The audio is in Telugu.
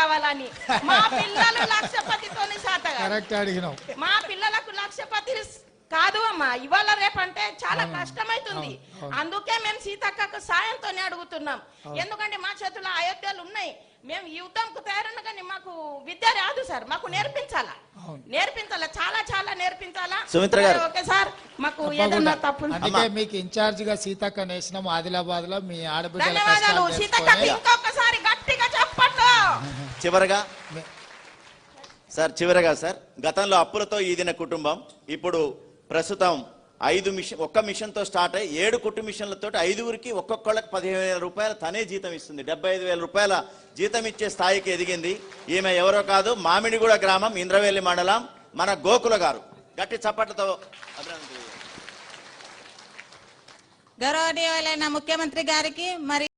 కావాలని మా పిల్లలు లక్షపతితోని అడిగినావు మా పిల్లలకు లక్షపతి కాదు అమ్మా ఇవాళ రేపంటే చాలా కష్టమైతుంది అందుకే మేము సీతక్కకు సాయంతోనే అడుగుతున్నాం ఎందుకంటే మా చేతుల్లో అయోధ్యలు ఉన్నాయి మేము యుద్ధంకు తయారున్నా కానీ మాకు విద్య రాదు సార్ మాకు నేర్పించాలా చాలా చాలా నేర్పించాలా సుమిత్ర గారు ఓకే సార్ మాకు ఏదన్నా తప్పు అందుకే మీకు ఇన్ఛార్జ్ గా సీతక్క నేసినాం ఆదిలాబాద్ లో మీ ఆడబిడ్డల ధన్యవాదాలు సీతక్కకి ఇంకొకసారి గట్టిగా చెప్పండి చివరగా సార్ గతంలో అప్పులతో ఈదిన కుటుంబం ఇప్పుడు ప్రస్తుతం 5 మిషన్ ఒక్క మిషన్ తో స్టార్ట్ అయ్యి 7 కుట్టు మిషన్లతో 5గురికి ఒక్కొక్కళ్ళకి 15,000 రూపాయలు తనే జీతం ఇస్తుంది 75,000 రూపాయల జీతం ఇచ్చే స్థాయికి ఎదిగింది ఈమె ఎవరో కాదు మామిడిగూడ గ్రామం ఇంద్రవెల్లి మండలం మన గోకుల గారు గట్టి చప్పట్లతో గౌరవనీయులైన ముఖ్యమంత్రి గారికి మరి